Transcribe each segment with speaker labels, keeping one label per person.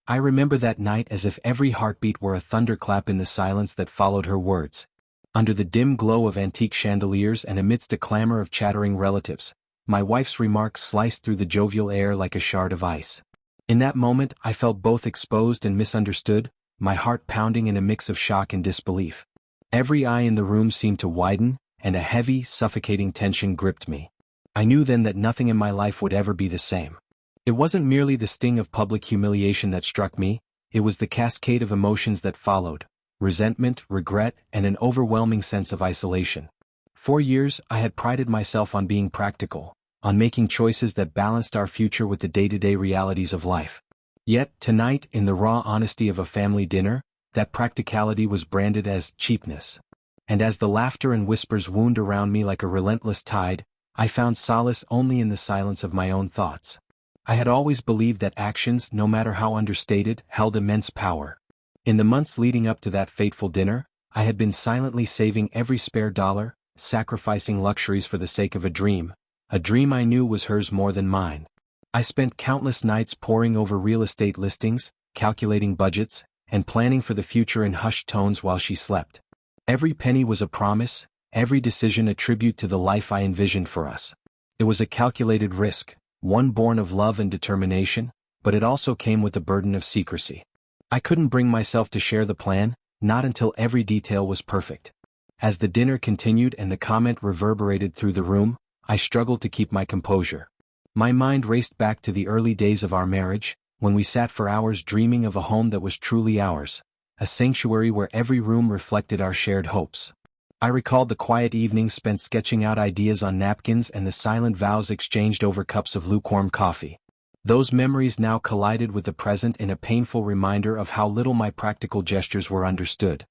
Speaker 1: I remember that night as if every heartbeat were a thunderclap in the silence that followed her words. Under the dim glow of antique chandeliers and amidst a clamor of chattering relatives, my wife's remarks sliced through the jovial air like a shard of ice. In that moment I felt both exposed and misunderstood, my heart pounding in a mix of shock and disbelief. Every eye in the room seemed to widen, and a heavy, suffocating tension gripped me. I knew then that nothing in my life would ever be the same. It wasn't merely the sting of public humiliation that struck me, it was the cascade of emotions that followed: resentment, regret, and an overwhelming sense of isolation. For years, I had prided myself on being practical, on making choices that balanced our future with the day-to-day realities of life. Yet, tonight, in the raw honesty of a family dinner, that practicality was branded as cheapness. And as the laughter and whispers wound around me like a relentless tide, I found solace only in the silence of my own thoughts. I had always believed that actions, no matter how understated, held immense power. In the months leading up to that fateful dinner, I had been silently saving every spare dollar, sacrificing luxuries for the sake of a dream I knew was hers more than mine. I spent countless nights poring over real estate listings, calculating budgets, and planning for the future in hushed tones while she slept. Every penny was a promise, every decision a tribute to the life I envisioned for us. It was a calculated risk, one born of love and determination, but it also came with the burden of secrecy. I couldn't bring myself to share the plan, not until every detail was perfect. As the dinner continued and the comment reverberated through the room, I struggled to keep my composure. My mind raced back to the early days of our marriage, when we sat for hours dreaming of a home that was truly ours, a sanctuary where every room reflected our shared hopes. I recalled the quiet evenings spent sketching out ideas on napkins and the silent vows exchanged over cups of lukewarm coffee. Those memories now collided with the present in a painful reminder of how little my practical gestures were understood.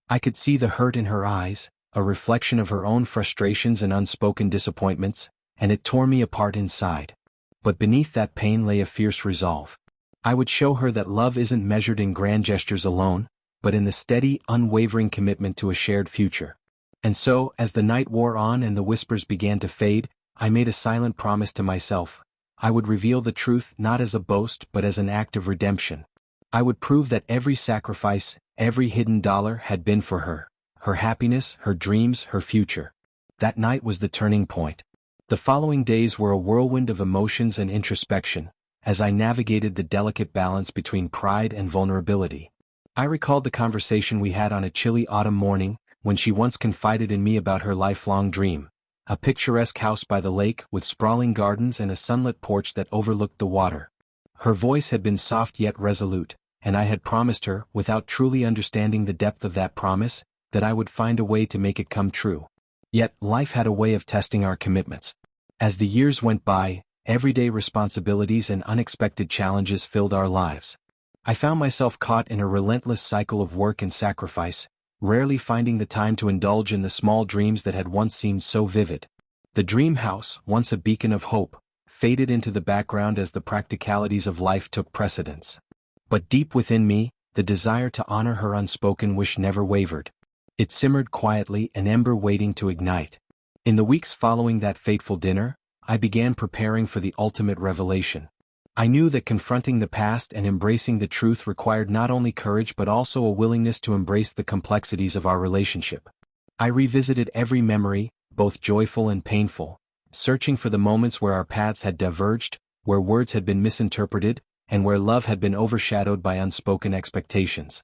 Speaker 1: I could see the hurt in her eyes, a reflection of her own frustrations and unspoken disappointments, and it tore me apart inside. But beneath that pain lay a fierce resolve. I would show her that love isn't measured in grand gestures alone, but in the steady, unwavering commitment to a shared future. And so, as the night wore on and the whispers began to fade, I made a silent promise to myself. I would reveal the truth not as a boast but as an act of redemption. I would prove that every sacrifice, every hidden dollar had been for her happiness, her dreams, her future. That night was the turning point. The following days were a whirlwind of emotions and introspection, as I navigated the delicate balance between pride and vulnerability. I recalled the conversation we had on a chilly autumn morning, when she once confided in me about her lifelong dream. A picturesque house by the lake with sprawling gardens and a sunlit porch that overlooked the water. Her voice had been soft yet resolute, and I had promised her, without truly understanding the depth of that promise, that I would find a way to make it come true. Yet, life had a way of testing our commitments. As the years went by, everyday responsibilities and unexpected challenges filled our lives. I found myself caught in a relentless cycle of work and sacrifice, rarely finding the time to indulge in the small dreams that had once seemed so vivid. The dream house, once a beacon of hope, faded into the background as the practicalities of life took precedence. But deep within me, the desire to honor her unspoken wish never wavered. It simmered quietly, an ember waiting to ignite. In the weeks following that fateful dinner, I began preparing for the ultimate revelation. I knew that confronting the past and embracing the truth required not only courage but also a willingness to embrace the complexities of our relationship. I revisited every memory, both joyful and painful, searching for the moments where our paths had diverged, where words had been misinterpreted, and where love had been overshadowed by unspoken expectations.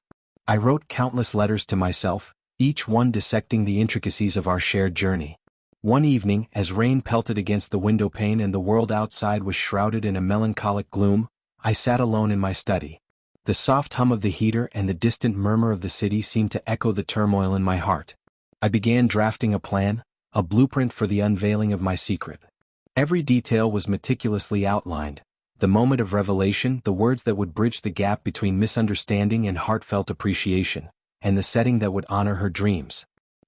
Speaker 1: I wrote countless letters to myself, each one dissecting the intricacies of our shared journey. One evening, as rain pelted against the window pane and the world outside was shrouded in a melancholic gloom, I sat alone in my study. The soft hum of the heater and the distant murmur of the city seemed to echo the turmoil in my heart. I began drafting a plan, a blueprint for the unveiling of my secret. Every detail was meticulously outlined: the moment of revelation, the words that would bridge the gap between misunderstanding and heartfelt appreciation, and the setting that would honor her dreams.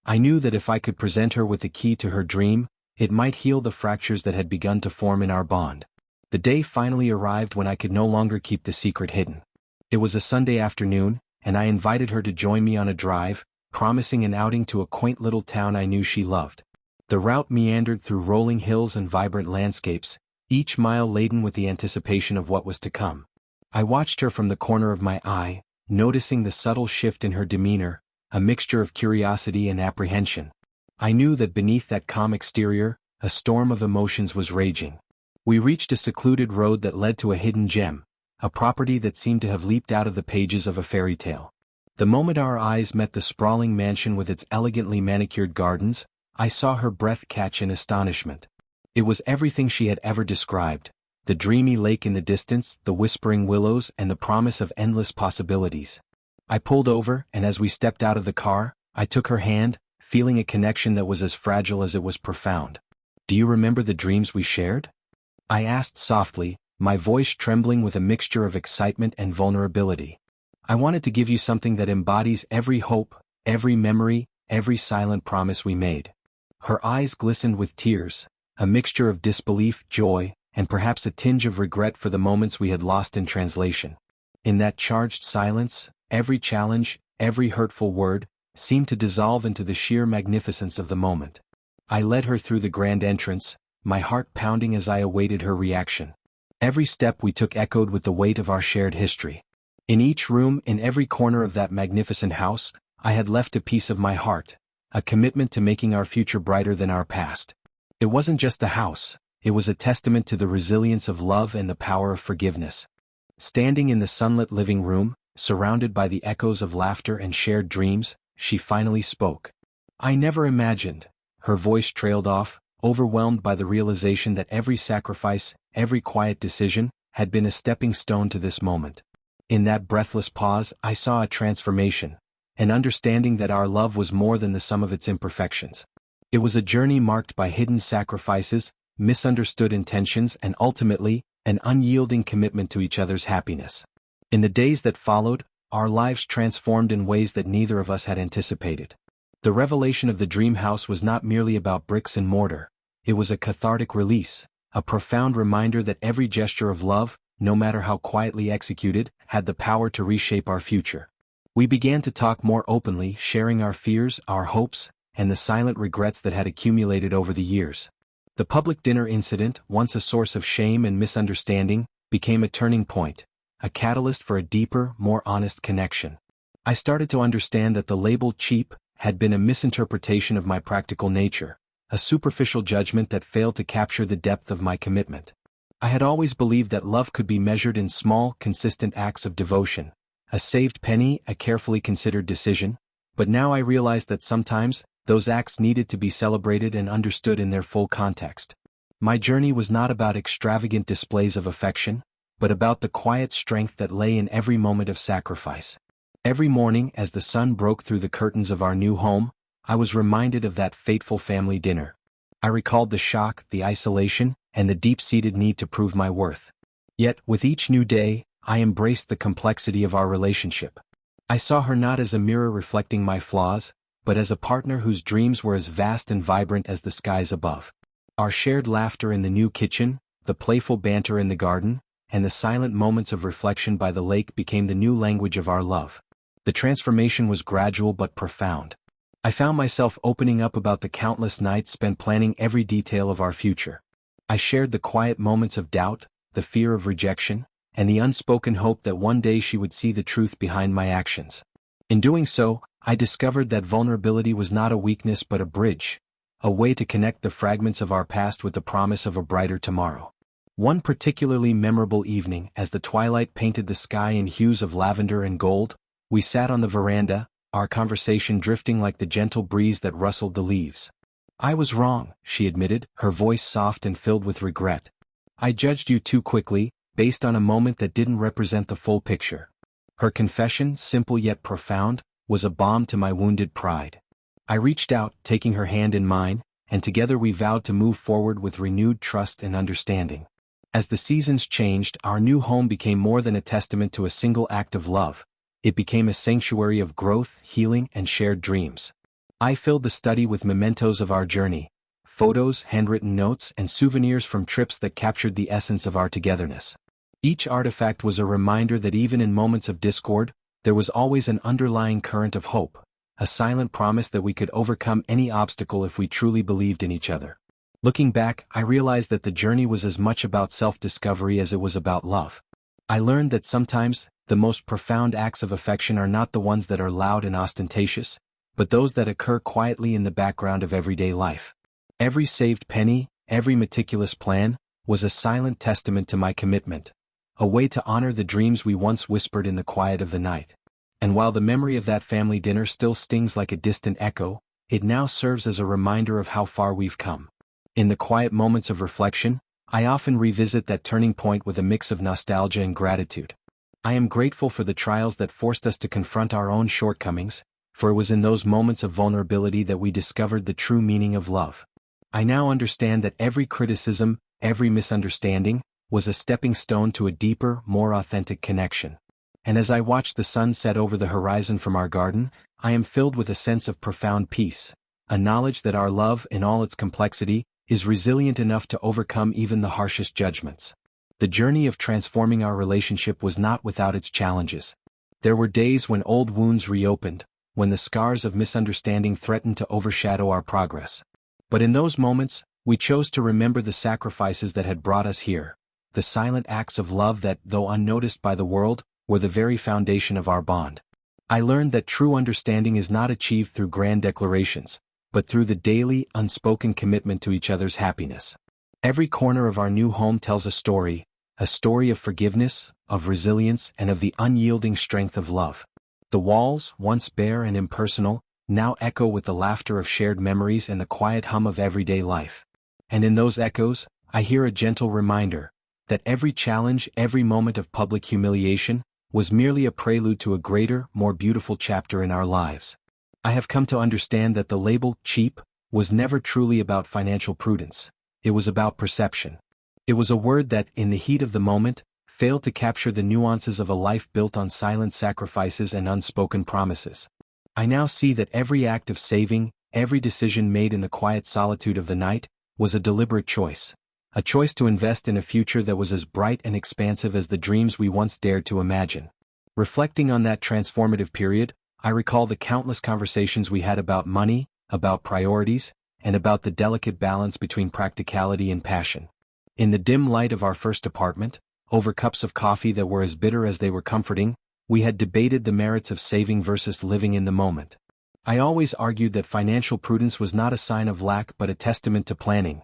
Speaker 1: I knew that if I could present her with the key to her dream, it might heal the fractures that had begun to form in our bond. The day finally arrived when I could no longer keep the secret hidden. It was a Sunday afternoon, and I invited her to join me on a drive, promising an outing to a quaint little town I knew she loved. The route meandered through rolling hills and vibrant landscapes, each mile laden with the anticipation of what was to come. I watched her from the corner of my eye, noticing the subtle shift in her demeanor, a mixture of curiosity and apprehension. I knew that beneath that calm exterior, a storm of emotions was raging. We reached a secluded road that led to a hidden gem, a property that seemed to have leaped out of the pages of a fairy tale. The moment our eyes met the sprawling mansion with its elegantly manicured gardens, I saw her breath catch in astonishment. It was everything she had ever described: the dreamy lake in the distance, the whispering willows, and the promise of endless possibilities. I pulled over, and as we stepped out of the car, I took her hand, feeling a connection that was as fragile as it was profound. "Do you remember the dreams we shared?" I asked softly, my voice trembling with a mixture of excitement and vulnerability. "I wanted to give you something that embodies every hope, every memory, every silent promise we made." Her eyes glistened with tears, a mixture of disbelief, joy, and perhaps a tinge of regret for the moments we had lost in translation. In that charged silence, every challenge, every hurtful word, seemed to dissolve into the sheer magnificence of the moment. I led her through the grand entrance, my heart pounding as I awaited her reaction. Every step we took echoed with the weight of our shared history. In each room, in every corner of that magnificent house, I had left a piece of my heart, a commitment to making our future brighter than our past. It wasn't just a house, it was a testament to the resilience of love and the power of forgiveness. Standing in the sunlit living room, surrounded by the echoes of laughter and shared dreams, she finally spoke. "I never imagined," her voice trailed off, overwhelmed by the realization that every sacrifice, every quiet decision, had been a stepping stone to this moment. In that breathless pause, I saw a transformation, an understanding that our love was more than the sum of its imperfections. It was a journey marked by hidden sacrifices, misunderstood intentions, and ultimately, an unyielding commitment to each other's happiness. In the days that followed, our lives transformed in ways that neither of us had anticipated. The revelation of the dream house was not merely about bricks and mortar. It was a cathartic release, a profound reminder that every gesture of love, no matter how quietly executed, had the power to reshape our future. We began to talk more openly, sharing our fears, our hopes, and the silent regrets that had accumulated over the years. The public dinner incident, once a source of shame and misunderstanding, became a turning point, a catalyst for a deeper, more honest connection. I started to understand that the label cheap had been a misinterpretation of my practical nature, a superficial judgment that failed to capture the depth of my commitment. I had always believed that love could be measured in small, consistent acts of devotion, a saved penny, a carefully considered decision, but now I realized that sometimes, those acts needed to be celebrated and understood in their full context. My journey was not about extravagant displays of affection, but about the quiet strength that lay in every moment of sacrifice. Every morning, as the sun broke through the curtains of our new home, I was reminded of that fateful family dinner. I recalled the shock, the isolation, and the deep-seated need to prove my worth. Yet, with each new day, I embraced the complexity of our relationship. I saw her not as a mirror reflecting my flaws, but as a partner whose dreams were as vast and vibrant as the skies above. Our shared laughter in the new kitchen, the playful banter in the garden, and the silent moments of reflection by the lake became the new language of our love. The transformation was gradual but profound. I found myself opening up about the countless nights spent planning every detail of our future. I shared the quiet moments of doubt, the fear of rejection, and the unspoken hope that one day she would see the truth behind my actions. In doing so, I discovered that vulnerability was not a weakness but a bridge, a way to connect the fragments of our past with the promise of a brighter tomorrow. One particularly memorable evening, as the twilight painted the sky in hues of lavender and gold, we sat on the veranda, our conversation drifting like the gentle breeze that rustled the leaves. "I was wrong," she admitted, her voice soft and filled with regret. "I judged you too quickly, based on a moment that didn't represent the full picture." Her confession, simple yet profound, was a balm to my wounded pride. I reached out, taking her hand in mine, and together we vowed to move forward with renewed trust and understanding. As the seasons changed, our new home became more than a testament to a single act of love. It became a sanctuary of growth, healing, and shared dreams. I filled the study with mementos of our journey, photos, handwritten notes, and souvenirs from trips that captured the essence of our togetherness. Each artifact was a reminder that even in moments of discord, there was always an underlying current of hope, a silent promise that we could overcome any obstacle if we truly believed in each other. Looking back, I realized that the journey was as much about self-discovery as it was about love. I learned that sometimes, the most profound acts of affection are not the ones that are loud and ostentatious, but those that occur quietly in the background of everyday life. Every saved penny, every meticulous plan, was a silent testament to my commitment, a way to honor the dreams we once whispered in the quiet of the night. And while the memory of that family dinner still stings like a distant echo, it now serves as a reminder of how far we've come. In the quiet moments of reflection, I often revisit that turning point with a mix of nostalgia and gratitude. I am grateful for the trials that forced us to confront our own shortcomings, for it was in those moments of vulnerability that we discovered the true meaning of love. I now understand that every criticism, every misunderstanding, was a stepping stone to a deeper, more authentic connection. And as I watch the sun set over the horizon from our garden, I am filled with a sense of profound peace, a knowledge that our love, in all its complexity, is resilient enough to overcome even the harshest judgments. The journey of transforming our relationship was not without its challenges. There were days when old wounds reopened, when the scars of misunderstanding threatened to overshadow our progress. But in those moments, we chose to remember the sacrifices that had brought us here, the silent acts of love that, though unnoticed by the world, were the very foundation of our bond. I learned that true understanding is not achieved through grand declarations, but through the daily, unspoken commitment to each other's happiness. Every corner of our new home tells a story of forgiveness, of resilience, and of the unyielding strength of love. The walls, once bare and impersonal, now echo with the laughter of shared memories and the quiet hum of everyday life. And in those echoes, I hear a gentle reminder that every challenge, every moment of public humiliation, was merely a prelude to a greater, more beautiful chapter in our lives. I have come to understand that the label cheap was never truly about financial prudence. It was about perception. It was a word that, in the heat of the moment, failed to capture the nuances of a life built on silent sacrifices and unspoken promises. I now see that every act of saving, every decision made in the quiet solitude of the night, was a deliberate choice. A choice to invest in a future that was as bright and expansive as the dreams we once dared to imagine. Reflecting on that transformative period, I recall the countless conversations we had about money, about priorities, and about the delicate balance between practicality and passion. In the dim light of our first apartment, over cups of coffee that were as bitter as they were comforting, we had debated the merits of saving versus living in the moment. I always argued that financial prudence was not a sign of lack but a testament to planning,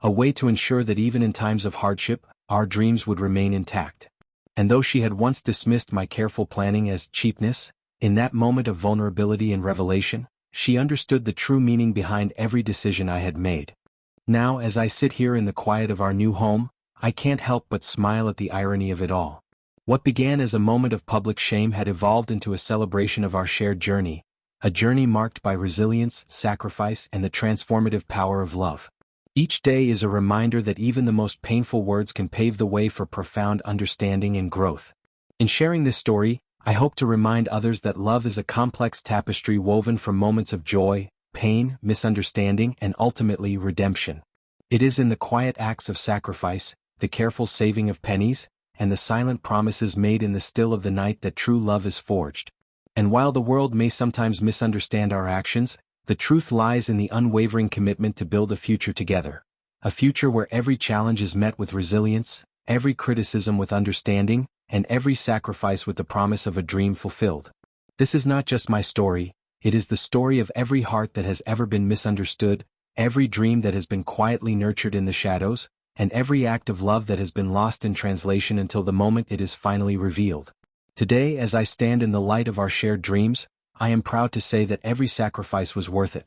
Speaker 1: a way to ensure that even in times of hardship, our dreams would remain intact. And though she had once dismissed my careful planning as cheapness, in that moment of vulnerability and revelation, she understood the true meaning behind every decision I had made. Now, as I sit here in the quiet of our new home, I can't help but smile at the irony of it all. What began as a moment of public shame had evolved into a celebration of our shared journey, a journey marked by resilience, sacrifice, and the transformative power of love. Each day is a reminder that even the most painful words can pave the way for profound understanding and growth. In sharing this story, I hope to remind others that love is a complex tapestry woven from moments of joy, pain, misunderstanding, and ultimately redemption. It is in the quiet acts of sacrifice, the careful saving of pennies, and the silent promises made in the still of the night that true love is forged. And while the world may sometimes misunderstand our actions, the truth lies in the unwavering commitment to build a future together. A future where every challenge is met with resilience, every criticism with understanding, and every sacrifice with the promise of a dream fulfilled. This is not just my story, it is the story of every heart that has ever been misunderstood, every dream that has been quietly nurtured in the shadows, and every act of love that has been lost in translation until the moment it is finally revealed. Today, as I stand in the light of our shared dreams, I am proud to say that every sacrifice was worth it.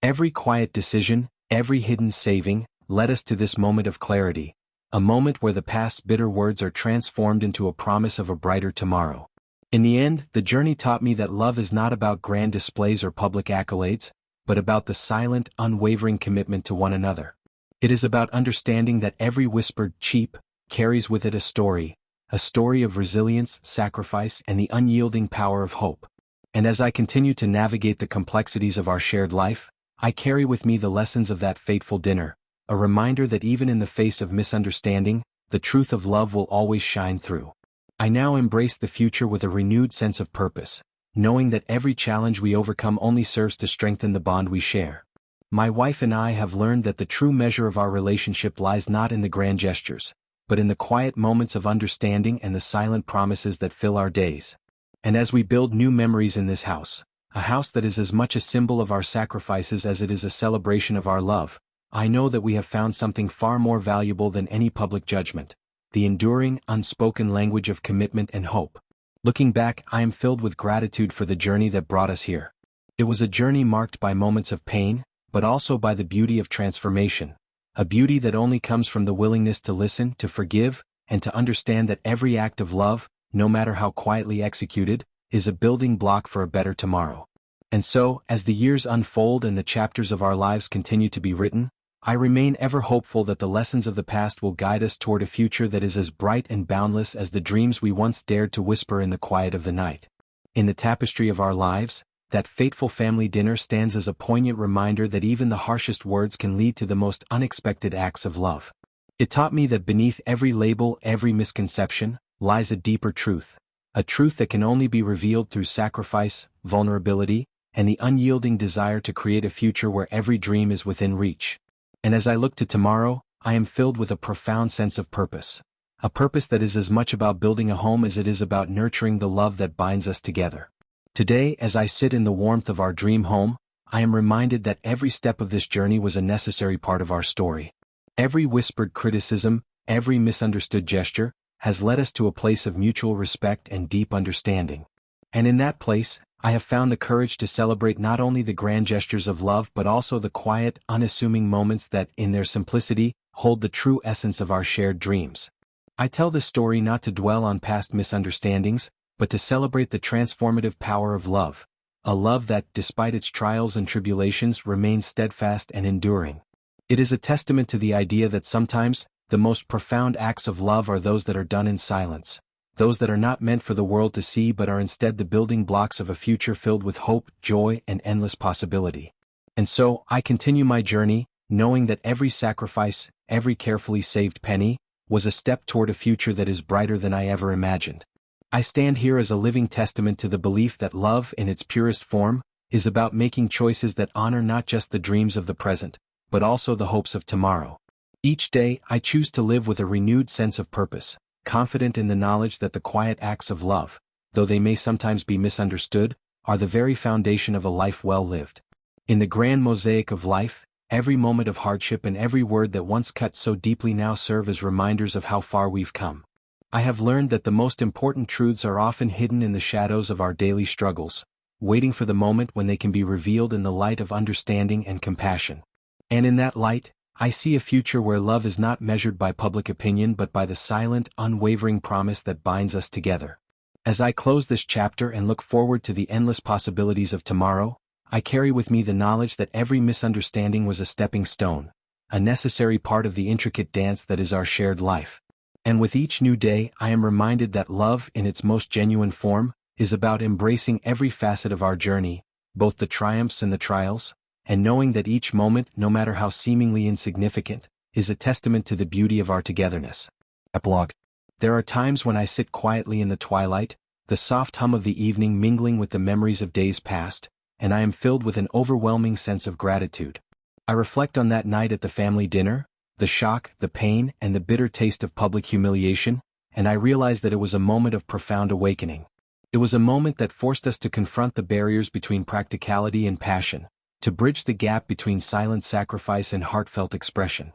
Speaker 1: Every quiet decision, every hidden saving, led us to this moment of clarity, a moment where the past's bitter words are transformed into a promise of a brighter tomorrow. In the end, the journey taught me that love is not about grand displays or public accolades, but about the silent, unwavering commitment to one another. It is about understanding that every whispered cheap carries with it a story of resilience, sacrifice, and the unyielding power of hope. And as I continue to navigate the complexities of our shared life, I carry with me the lessons of that fateful dinner, a reminder that even in the face of misunderstanding, the truth of love will always shine through. I now embrace the future with a renewed sense of purpose, knowing that every challenge we overcome only serves to strengthen the bond we share. My wife and I have learned that the true measure of our relationship lies not in the grand gestures, but in the quiet moments of understanding and the silent promises that fill our days. And as we build new memories in this house, a house that is as much a symbol of our sacrifices as it is a celebration of our love, I know that we have found something far more valuable than any public judgment: the enduring, unspoken language of commitment and hope. Looking back, I am filled with gratitude for the journey that brought us here. It was a journey marked by moments of pain, but also by the beauty of transformation, a beauty that only comes from the willingness to listen, to forgive, and to understand that every act of love, no matter how quietly executed, is a building block for a better tomorrow. And so, as the years unfold and the chapters of our lives continue to be written, I remain ever hopeful that the lessons of the past will guide us toward a future that is as bright and boundless as the dreams we once dared to whisper in the quiet of the night. In the tapestry of our lives, that fateful family dinner stands as a poignant reminder that even the harshest words can lead to the most unexpected acts of love. It taught me that beneath every label, every misconception, lies a deeper truth, a truth that can only be revealed through sacrifice, vulnerability, and the unyielding desire to create a future where every dream is within reach. And as I look to tomorrow, I am filled with a profound sense of purpose. A purpose that is as much about building a home as it is about nurturing the love that binds us together. Today, as I sit in the warmth of our dream home, I am reminded that every step of this journey was a necessary part of our story. Every whispered criticism, every misunderstood gesture, has led us to a place of mutual respect and deep understanding. And in that place, I have found the courage to celebrate not only the grand gestures of love but also the quiet, unassuming moments that, in their simplicity, hold the true essence of our shared dreams. I tell this story not to dwell on past misunderstandings, but to celebrate the transformative power of love, a love that, despite its trials and tribulations, remains steadfast and enduring. It is a testament to the idea that sometimes, the most profound acts of love are those that are done in silence, those that are not meant for the world to see but are instead the building blocks of a future filled with hope, joy, and endless possibility. And so, I continue my journey, knowing that every sacrifice, every carefully saved penny, was a step toward a future that is brighter than I ever imagined. I stand here as a living testament to the belief that love, in its purest form, is about making choices that honor not just the dreams of the present, but also the hopes of tomorrow. Each day, I choose to live with a renewed sense of purpose, confident in the knowledge that the quiet acts of love, though they may sometimes be misunderstood, are the very foundation of a life well lived. In the grand mosaic of life, every moment of hardship and every word that once cut so deeply now serve as reminders of how far we've come. I have learned that the most important truths are often hidden in the shadows of our daily struggles, waiting for the moment when they can be revealed in the light of understanding and compassion. And in that light, I see a future where love is not measured by public opinion but by the silent, unwavering promise that binds us together. As I close this chapter and look forward to the endless possibilities of tomorrow, I carry with me the knowledge that every misunderstanding was a stepping stone, a necessary part of the intricate dance that is our shared life. And with each new day, I am reminded that love, in its most genuine form, is about embracing every facet of our journey, both the triumphs and the trials, and knowing that each moment, no matter how seemingly insignificant, is a testament to the beauty of our togetherness. Epilogue. There are times when I sit quietly in the twilight, the soft hum of the evening mingling with the memories of days past, and I am filled with an overwhelming sense of gratitude. I reflect on that night at the family dinner, the shock, the pain, and the bitter taste of public humiliation, and I realize that it was a moment of profound awakening. It was a moment that forced us to confront the barriers between practicality and passion, to bridge the gap between silent sacrifice and heartfelt expression.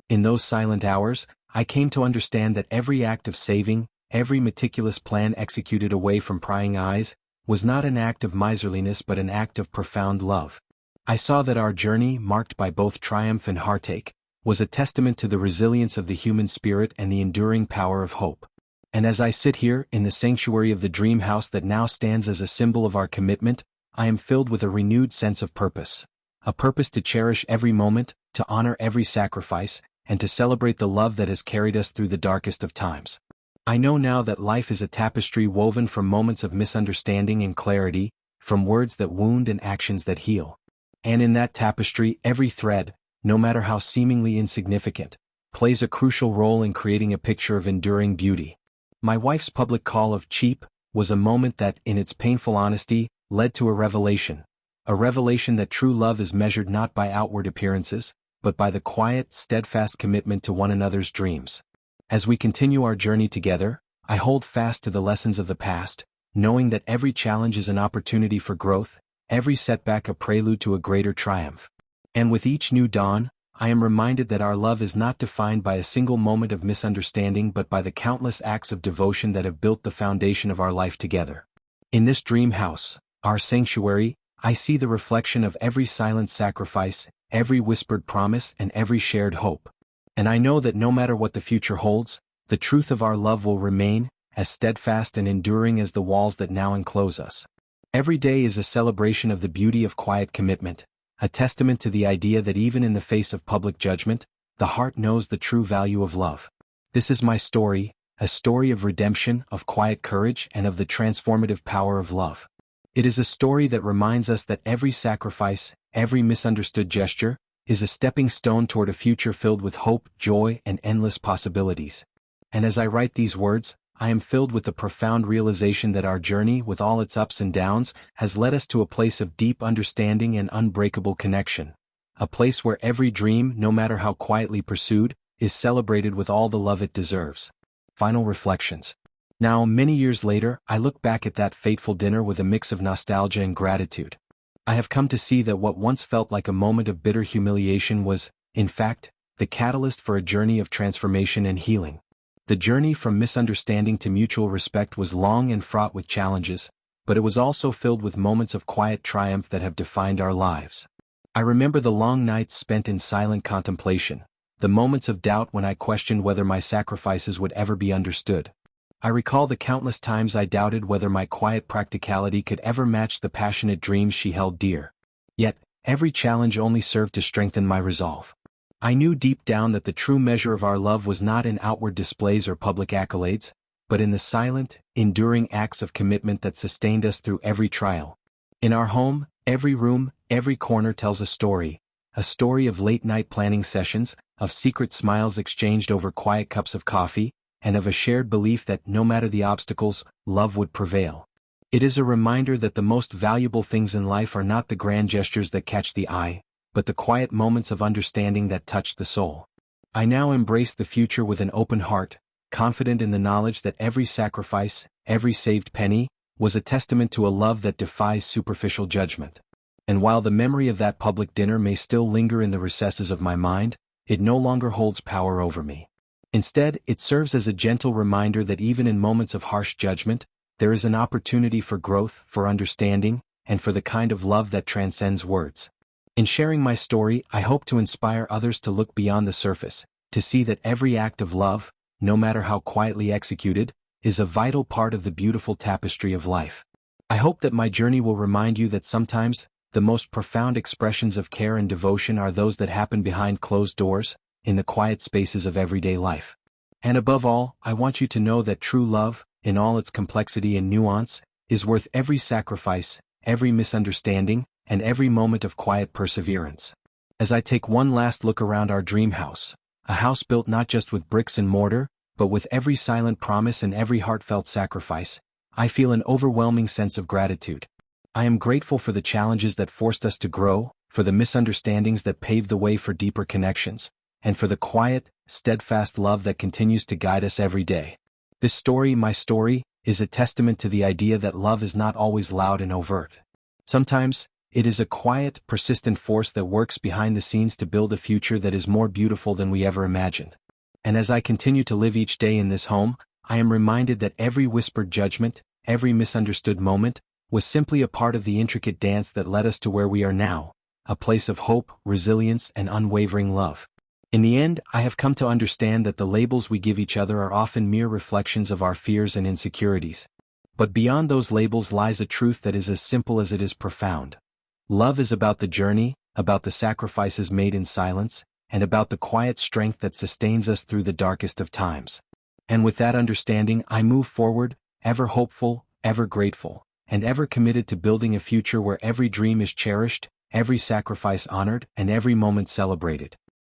Speaker 1: In those silent hours, I came to understand that every act of saving, every meticulous plan executed away from prying eyes, was not an act of miserliness but an act of profound love. I saw that our journey, marked by both triumph and heartache, was a testament to the resilience of the human spirit and the enduring power of hope. And as I sit here, in the sanctuary of the dream house that now stands as a symbol of our commitment, I am filled with a renewed sense of purpose. A purpose to cherish every moment, to honor every sacrifice, and to celebrate the love that has carried us through the darkest of times. I know now that life is a tapestry woven from moments of misunderstanding and clarity, from words that wound and actions that heal. And in that tapestry, every thread, no matter how seemingly insignificant, plays a crucial role in creating a picture of enduring beauty. My wife's public call of cheap was a moment that, in its painful honesty, led to a revelation that true love is measured not by outward appearances, but by the quiet, steadfast commitment to one another's dreams. As we continue our journey together, I hold fast to the lessons of the past, knowing that every challenge is an opportunity for growth, every setback a prelude to a greater triumph. And with each new dawn, I am reminded that our love is not defined by a single moment of misunderstanding but by the countless acts of devotion that have built the foundation of our life together. In this dream house, our sanctuary, I see the reflection of every silent sacrifice, every whispered promise, and every shared hope. And I know that no matter what the future holds, the truth of our love will remain, as steadfast and enduring as the walls that now enclose us. Every day is a celebration of the beauty of quiet commitment, a testament to the idea that even in the face of public judgment, the heart knows the true value of love. This is my story, a story of redemption, of quiet courage, and of the transformative power of love. It is a story that reminds us that every sacrifice, every misunderstood gesture, is a stepping stone toward a future filled with hope, joy, and endless possibilities. And as I write these words, I am filled with the profound realization that our journey, with all its ups and downs, has led us to a place of deep understanding and unbreakable connection. A place where every dream, no matter how quietly pursued, is celebrated with all the love it deserves. Final reflections. Now, many years later, I look back at that fateful dinner with a mix of nostalgia and gratitude. I have come to see that what once felt like a moment of bitter humiliation was, in fact, the catalyst for a journey of transformation and healing. The journey from misunderstanding to mutual respect was long and fraught with challenges, but it was also filled with moments of quiet triumph that have defined our lives. I remember the long nights spent in silent contemplation, the moments of doubt when I questioned whether my sacrifices would ever be understood. I recall the countless times I doubted whether my quiet practicality could ever match the passionate dreams she held dear. Yet, every challenge only served to strengthen my resolve. I knew deep down that the true measure of our love was not in outward displays or public accolades, but in the silent, enduring acts of commitment that sustained us through every trial. In our home, every room, every corner tells a story of late-night planning sessions, of secret smiles exchanged over quiet cups of coffee, and of a shared belief that, no matter the obstacles, love would prevail. It is a reminder that the most valuable things in life are not the grand gestures that catch the eye, but the quiet moments of understanding that touch the soul. I now embrace the future with an open heart, confident in the knowledge that every sacrifice, every saved penny, was a testament to a love that defies superficial judgment. And while the memory of that public dinner may still linger in the recesses of my mind, it no longer holds power over me. Instead, it serves as a gentle reminder that even in moments of harsh judgment, there is an opportunity for growth, for understanding, and for the kind of love that transcends words. In sharing my story, I hope to inspire others to look beyond the surface, to see that every act of love, no matter how quietly executed, is a vital part of the beautiful tapestry of life. I hope that my journey will remind you that sometimes, the most profound expressions of care and devotion are those that happen behind closed doors, in the quiet spaces of everyday life. And above all, I want you to know that true love, in all its complexity and nuance, is worth every sacrifice, every misunderstanding, and every moment of quiet perseverance. As I take one last look around our dream house, a house built not just with bricks and mortar, but with every silent promise and every heartfelt sacrifice, I feel an overwhelming sense of gratitude. I am grateful for the challenges that forced us to grow, for the misunderstandings that paved the way for deeper connections, and for the quiet, steadfast love that continues to guide us every day. This story, my story, is a testament to the idea that love is not always loud and overt. Sometimes, it is a quiet, persistent force that works behind the scenes to build a future that is more beautiful than we ever imagined. And as I continue to live each day in this home, I am reminded that every whispered judgment, every misunderstood moment, was simply a part of the intricate dance that led us to where we are now, a place of hope, resilience, and unwavering love. In the end, I have come to understand that the labels we give each other are often mere reflections of our fears and insecurities. But beyond those labels lies a truth that is as simple as it is profound. Love is about the journey, about the sacrifices made in silence, and about the quiet strength that sustains us through the darkest of times. And with that understanding, I move forward, ever hopeful, ever grateful, and ever committed to building a future where every dream is cherished, every sacrifice honored, and every moment celebrated.